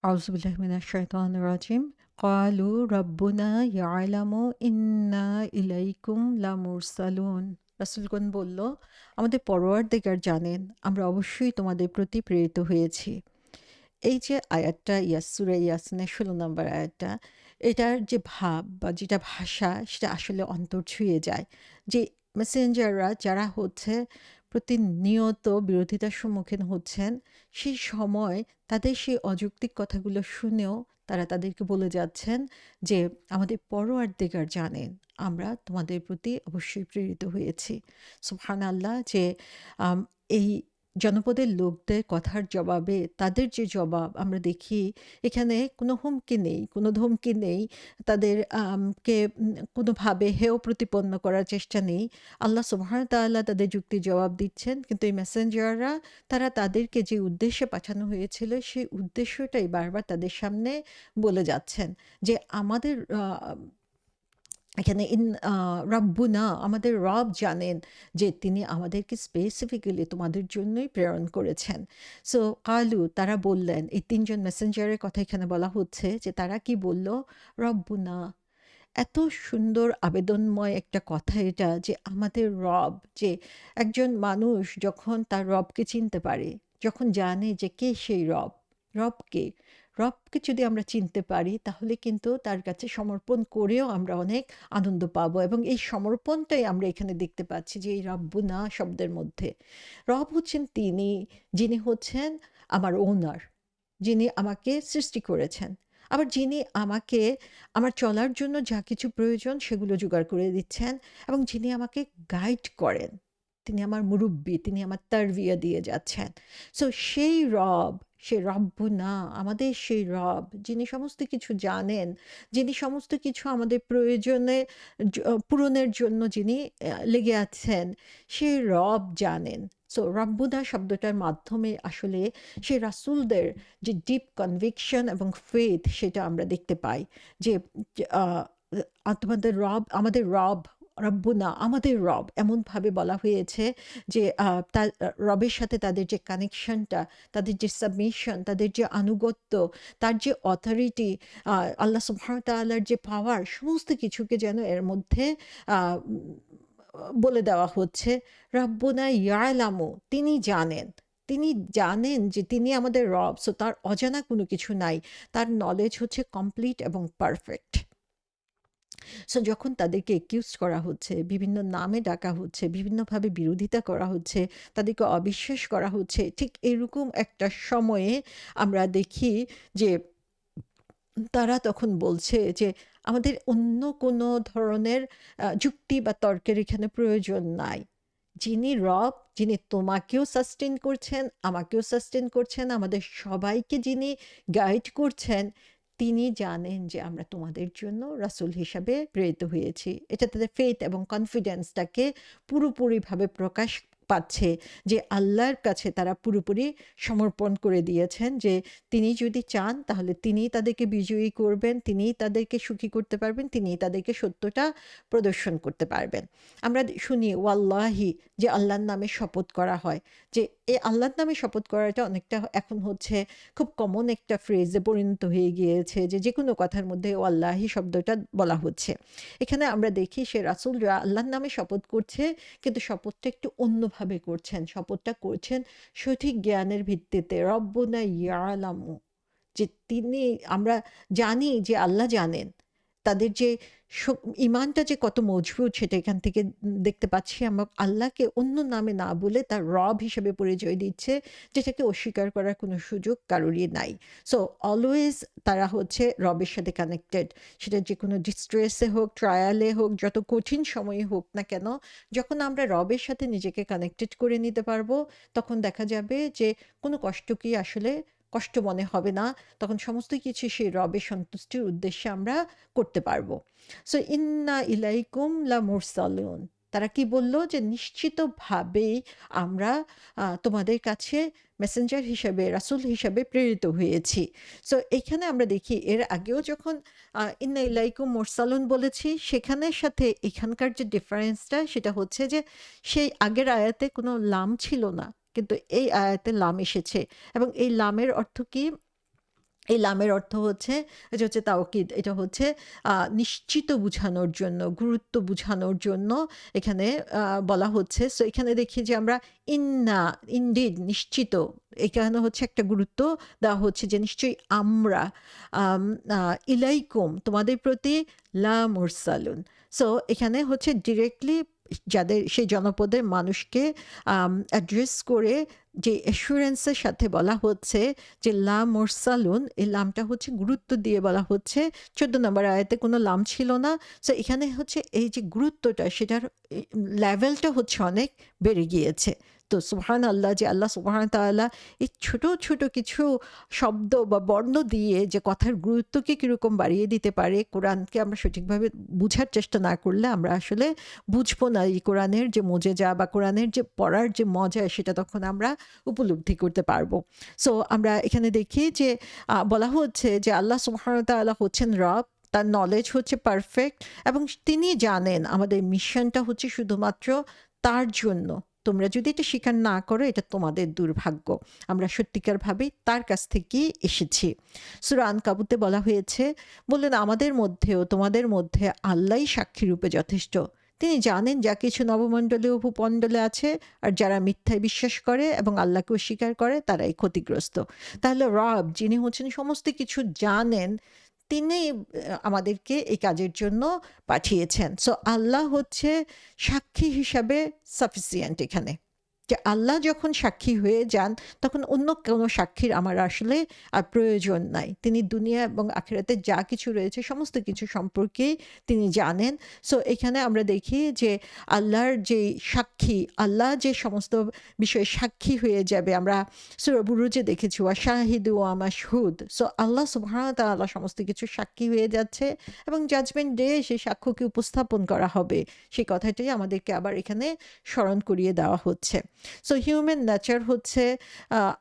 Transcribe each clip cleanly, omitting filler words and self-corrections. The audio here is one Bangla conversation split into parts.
أعوذ بالله من الشيطان الرجيم قالوا ربنا يعلم إنا إليكم لمرسلون রাসূলগণ বলল, আমাদের পরওয়ারদিগার জানেন আমরা অবশ্যই তোমাদের প্রতি প্রেরিত হয়েছি। এই যে আয়াতটা সূরা ইয়াসিনের ১৬ নম্বর আয়াতটা, এটার যে ভাব বা যেটা ভাষা সেটা আসলে অন্তর ছুঁয়ে যায়। যে মেসেঞ্জাররা যারা হচ্ছে প্রতিনিয়ত বিরোধিতার সম্মুখীন হচ্ছেন, সেই সময় তাদের সেই অযৌক্তিক কথাগুলো শুনেও তারা তাদেরকে বলে যাচ্ছেন যে, আমাদের পরওয়ারদিগার জানেন আমরা তোমাদের প্রতি অবশ্যই প্রেরিত হয়েছি। সুবহানাল্লাহ! যে আম এই জনপদের লোকদের কথার জবাবে তাদের যে জবাব আমরা দেখি, এখানে কোনো হুমকি নেই, কোনো ধমকি নেই, তাদের কে কোনোভাবে হেয় প্রতিপন্ন করার চেষ্টা নেই। আল্লাহ সুবহানাহু ওয়া তাআলা তাদের যুক্তির জবাব দিচ্ছেন। কিন্তু এই মেসেঞ্জাররা তারা তাদেরকে যে উদ্দেশ্যে পাঠানো হয়েছিল সেই উদ্দেশ্যটাই বারবার তাদের সামনে বলে যাচ্ছেন যে, আমাদের এখানে রাব্বুনা আমাদের রব জানেন যে তিনি আমাদেরকে স্পেসিফিক্যালি তোমাদের জন্যই প্রেরণ করেছেন। সো কালু তারা বললেন, এই ৩ জন মেসেঞ্জারের কথা এখানে বলা হচ্ছে যে তারা কি বলল? রব্বুনা। এত সুন্দর আবেদনময় একটা কথা এটা যে আমাদের রব, যে একজন মানুষ যখন তার রবকে চিনতে পারে, যখন জানে যে কে সেই রব, রব কে? রবকে যদি আমরা চিনতে পারি তাহলে কিন্তু তার কাছে সমর্পণ করেও আমরা অনেক আনন্দ পাবো, এবং এই সমর্পণটাই আমরা এখানে দেখতে পাচ্ছি যে এই রব্বুনা শব্দের মধ্যে। রব হচ্ছেন তিনি, যিনি হচ্ছেন আমার ওনার, যিনি আমাকে সৃষ্টি করেছেন। আবার যিনি আমাকে আমার চলার জন্য যা কিছু প্রয়োজন সেগুলো জোগাড় করে দিচ্ছেন, এবং যিনি আমাকে গাইড করেন। তিনি আমার মুরুব্বি, তিনি আমার তারবিয়া দিয়ে যাচ্ছেন। সো সেই রব, সে রব্বুনা, আমাদের সেই রব যিনি সমস্ত কিছু জানেন, যিনি সমস্ত কিছু আমাদের প্রয়োজনে পূরণের জন্য যিনি লেগে আছেন, সেই রব জানেন। সো রব্বুনা শব্দটার মাধ্যমে আসলে সেই রাসূলদের যে ডিপ কনভিকশন এবং ফেথ সেটা আমরা দেখতে পাই। যে তোমাদের রব, আমাদের রব, রব্বুনা আমাদের রব এমনভাবে বলা হয়েছে যে তার রবের সাথে তাদের যে কানেকশনটা, তাদের যে সাবমিশন, তাদের যে আনুগত্য, তার যে অথরিটি, আল্লাহ সুবহানাহু ওয়া তাআলার যে পাওয়ার, সমস্ত কিছুকে যেন এর মধ্যে বলে দেওয়া হচ্ছে। রাব্বুনা ইয়ালামু, তিনি জানেন। তিনি জানেন যে তিনি আমাদের রব। সো তার অজানা কোনো কিছু নাই। তার নলেজ হচ্ছে কমপ্লিট এবং পারফেক্ট। সো যখন তাদেরকে একিউজড করা হচ্ছে, বিভিন্ন নামে ডাকা হচ্ছে, বিভিন্নভাবে বিরোধিতা করা হচ্ছে, তাদেরকে অবিশ্বাস করা হচ্ছে, ঠিক এরকম একটা সময়ে আমরা দেখি যে তারা তখন বলছে যে, আমাদের অন্য কোনো ধরনের যুক্তি বা তর্কের এখানে প্রয়োজন নাই। যিনি রব, যিনি তোমাকেও সাস্টেইন করছেন, আমাকেও সাস্টেইন করছেন, আমাদের সবাইকে যিনি গাইড করছেন, তিনি জানেন যে আমরা তোমাদের জন্য রাসূল হিসাবে প্রেরিত হয়েছি। এটা তাদের ফেইথ এবং কনফিডেন্সটাকে পুরোপুরিভাবে প্রকাশ পাচ্ছে যে আল্লাহর কাছে তারা পুরোপুরি সমর্পণ করে দিয়েছেন যে তিনি যদি চান তাহলে তিনিই তাদেরকে বিজয়ী করবেন, তিনিই তাদেরকে সুখী করতে পারবেন, তিনিই তাদেরকে সত্যটা প্রদর্শন করতে পারবেন। আমরা শুনি ওয়াল্লাহি, যে আল্লাহর নামে শপথ করা হয়, যে এই আল্লাহর নামে শপথ করাটা অনেকটা এখন হচ্ছে খুব কমন একটা ফ্রেজে পরিণত হয়ে গিয়েছে, যে যে কোনো কথার মধ্যে ওয়াল্লাহি শব্দটা বলা হচ্ছে। এখানে আমরা দেখি সে রাসূলরা আল্লাহর নামে শপথ করছে, কিন্তু শপথটা একটু অন্যভাবে করছেন। শপথটা করছেন সঠিক জ্ঞানের ভিত্তিতে। রব্বুনা ইয়ালামু, যে তিনি, আমরা জানি যে আল্লাহ জানেন। তাদের যে স ঈমানটা যে কত মজবুত সেটা এখান থেকে দেখতে পাচ্ছি আমরা। আল্লাহকে অন্য নামে না বলে তার রব হিসেবে পরিচয় দিচ্ছে, যেটাকে অস্বীকার করার কোনো সুযোগ কারোরই নাই। সো অলওয়েজ তারা হচ্ছে রবের সাথে কানেক্টেড। সেটা যেকোনো ডিস্ট্রেসে হোক, ট্রায়ালে হোক, যত কঠিন সময়ে হোক না কেন, যখন আমরা রবের সাথে নিজেকে কানেক্টেড করে নিতে পারবো, তখন দেখা যাবে যে কোনো কষ্টকেই আসলে কষ্ট মনে হবে না। তখন সমস্ত কিছু সেই রবের সন্তুষ্টির উদ্দেশ্যে আমরা করতে পারবো। সো ইন্না ইলাইকুম লামুরসালুন। তারা কি বলল? যে নিশ্চিতভাবেই আমরা তোমাদের কাছে মেসেঞ্জার হিসেবে, রাসূল হিসেবে প্রেরিত হয়েছি। সো এখানে আমরা দেখি এর আগেও যখন ইন্না ইলাইকুম মুরসালুন বলেছি, সেখানের সাথে এখানকার যে ডিফারেন্সটা সেটা হচ্ছে যে সেই আগের আয়াতে কোনো লাম ছিল না। কিন্তু এই আয়াতে লাম এসেছে, এবং এই লামের অর্থ কি? এই লামের অর্থ হচ্ছে, এটা হচ্ছে তাওকিদ, এটা হচ্ছে নিশ্চিত বুঝানোর জন্য, গুরুত্ব বুঝানোর জন্য এখানে বলা হচ্ছে। সো এখানে দেখি যে আমরা ইন্না, ইনডিড, নিশ্চিত, এখানে হচ্ছে একটা গুরুত্ব দেওয়া হচ্ছে যে নিশ্চয়ই আমরা ইলাইকুম, তোমাদের প্রতি লা মুরসালুন। সো এখানে হচ্ছে ডিরেক্টলি যাদের সেই জনপদের মানুষকে অ্যাড্রেস করে যে অ্যাসুরেন্সের সাথে বলা হচ্ছে যে লাম মোরসালুন, এই লামটা হচ্ছে গুরুত্ব দিয়ে বলা হচ্ছে। 14 নম্বর আয়াতে কোনো লাম ছিল না। সো এখানে হচ্ছে এই যে গুরুত্বটা, সেটার লেভেলটা হচ্ছে অনেক বেড়ে গিয়েছে। তো সুবহান আল্লাহ, যে আল্লাহ সুবহান তাআলা এই ছোট ছোট কিছু শব্দ বা বর্ণ দিয়ে যে কথার গুরুত্বকে কীরকম বাড়িয়ে দিতে পারে, কোরআনকে আমরা সঠিকভাবে বুঝার চেষ্টা না করলে আমরা আসলে বুঝবো না এই কোরআনের যে মজেজা বা কোরআনের যে পড়ার যে মজা, সেটা তখন আমরা উপলব্ধি করতে পারবো। সো আমরা এখানে দেখি যে বলা হচ্ছে যে আল্লাহ সুবহানাহু ওয়া তাআলা হচ্ছেন রব, তার নলেজ হচ্ছে পারফেক্ট, এবং তিনি জানেন আমাদের মিশনটা হচ্ছে শুধুমাত্র তার জন্য। তোমরা যদি এটা স্বীকার না করো, এটা তোমাদের দুর্ভাগ্য। আমরা সত্যিকারভাবেই তার কাছ থেকেই এসেছি। সূরা আনকাবুতে বলা হয়েছে, বললেন আমাদের মধ্যেও তোমাদের মধ্যে আল্লাহই সাক্ষী রূপে যথেষ্ট। তিনি জানেন যা কিছু নবমণ্ডলে ও ভূমণ্ডলে আছে, আর যারা মিথ্যায় বিশ্বাস করে এবং আল্লাহকে অস্বীকার করে তারাই ক্ষতিগ্রস্ত। তাহলে রব, যিনি হচ্ছেন সমস্ত কিছু জানেন, তিনি আমাদেরকে এই কাজের জন্য পাঠিয়েছেন। সো আল্লাহ হচ্ছে সাক্ষী হিসাবে সাফিসিয়েন্ট এখানে। যে আল্লাহ যখন সাক্ষী হয়ে যান, তখন অন্য কোনো সাক্ষীর আমার আসলে আর প্রয়োজন নাই। তিনি দুনিয়া এবং আখিরাতে যা কিছু রয়েছে সমস্ত কিছু সম্পর্কেই তিনি জানেন। সো এখানে আমরা দেখি যে আল্লাহর যে সাক্ষী, আল্লাহ যে সমস্ত বিষয়ে সাক্ষী হয়ে যাবে, আমরা সূরা বুরুজে দেখেছি ওয়া শাহিদু ওয়া মাশহুদ। সো আল্লাহ সুবহানাহু ওয়া তাআলা সমস্ত কিছু সাক্ষী হয়ে যাচ্ছে, এবং জাজমেন্ট ডে সেই সাক্ষ্যকে উপস্থাপন করা হবে, সেই কথাটাই আমাদেরকে আবার এখানে স্মরণ করিয়ে দেওয়া হচ্ছে। সো হিউম্যান নেচার হচ্ছে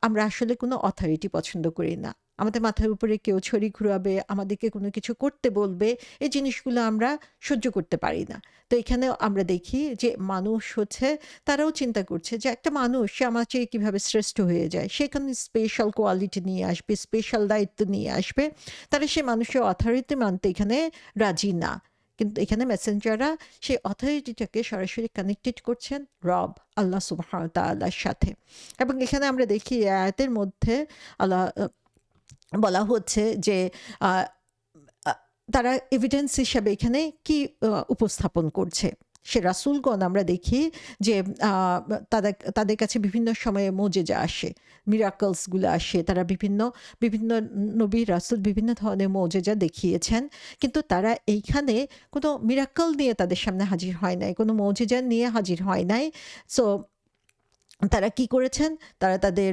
আমরা আসলে কোনো অথরিটি পছন্দ করি না। আমাদের মাথার উপরে কেউ ছড়ি ঘুরাবে, আমাদেরকে কোনো কিছু করতে বলবে, এই জিনিসগুলো আমরা সহ্য করতে পারি না। তো এখানেও আমরা দেখি যে মানুষ হচ্ছে, তারাও চিন্তা করছে যে একটা মানুষ সে আমার চেয়ে কীভাবে শ্রেষ্ঠ হয়ে যায়, সেখানে স্পেশাল কোয়ালিটি নিয়ে আসবে, স্পেশাল দায়িত্ব নিয়ে আসবে। তারা সে মানুষের অথরিটি মানতে এখানে রাজি না। কিন্তু এখানে মেসেঞ্জাররা সেই অথরিটিটাকে সরাসরি কানেক্টেড করছেন রব আল্লাহ সুবহানাহু ওয়া তাআলার সাথে। এবং এখানে আমরা দেখি আয়াতের মধ্যে আল্লাহ বলা হচ্ছে যে তারা এভিডেন্স হিসাবে এখানে কি উপস্থাপন করছে। সে রাসূলগণ আমরা দেখি যে তাদের কাছে বিভিন্ন সময়ে মুজিজা আসে, মিরাকলসগুলো আসে। তারা বিভিন্ন বিভিন্ন নবী রাসূল বিভিন্ন ধরনের মুজিজা দেখিয়েছেন, কিন্তু তারা এইখানে কোনো মিরাকল নিয়ে তাদের সামনে হাজির হয় নাই, কোনো মুজিজা নিয়ে হাজির হয় নাই। সো তারা কি করেছেন? তারা তাদের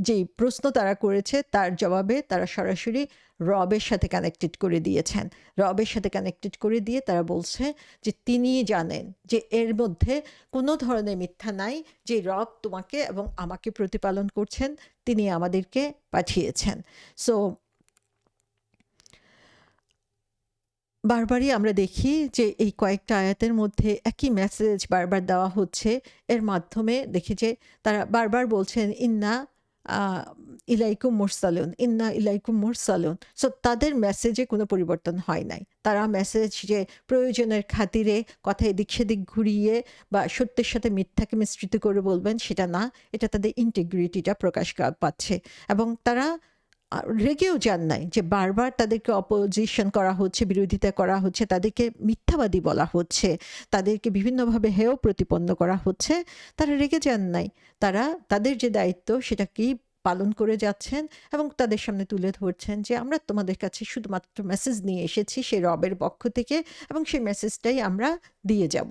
যে প্রশ্ন তারা করেছে তার জবাবে তারা সরাসরি রবের সাথে কানেক্টেড করে দিয়েছেন। রবের সাথে কানেক্টেড করে দিয়ে তারা বলছে যে তিনিই জানেন যে এর মধ্যে কোনো ধরনের মিথ্যা নাই, যে রব তোমাকে এবং আমাকে প্রতিপালন করছেন, তিনি আমাদেরকে পাঠিয়েছেন। সো বারবারই আমরা দেখি যে এই কয়েকটা আয়াতের মধ্যে একই মেসেজ বারবার দেওয়া হচ্ছে। এর মাধ্যমে দেখি যে তারা বারবার বলছেন ইন্না ইলাইকুম মুরসালুন, ইন্না ইলাইকুম মুরসালুন। সো তাদের মেসেজে কোনো পরিবর্তন হয় নাই। তারা মেসেজ যে প্রয়োজনের খাতিরে কথা এদিক সেদিক ঘুরিয়ে বা সত্যের সাথে মিথ্যাকে মিশ্রিত করে বলবেন, সেটা না। এটা তাদের ইন্টিগ্রিটিটা প্রকাশ পাচ্ছে, এবং তারা রেগেও যান নাই যে বারবার তাদেরকে অপোজিশন করা হচ্ছে, বিরোধিতা করা হচ্ছে, তাদেরকে মিথ্যাবাদী বলা হচ্ছে, তাদেরকে বিভিন্নভাবে হেয় প্রতিপন্ন করা হচ্ছে। তারা রেগে যান নাই। তারা তাদের যে দায়িত্ব সেটাকেই পালন করে যাচ্ছেন, এবং তাদের সামনে তুলে ধরছেন যে আমরা তোমাদের কাছে শুধুমাত্র মেসেজ নিয়ে এসেছি সেই রবের পক্ষ থেকে, এবং সেই মেসেজটাই আমরা দিয়ে যাব।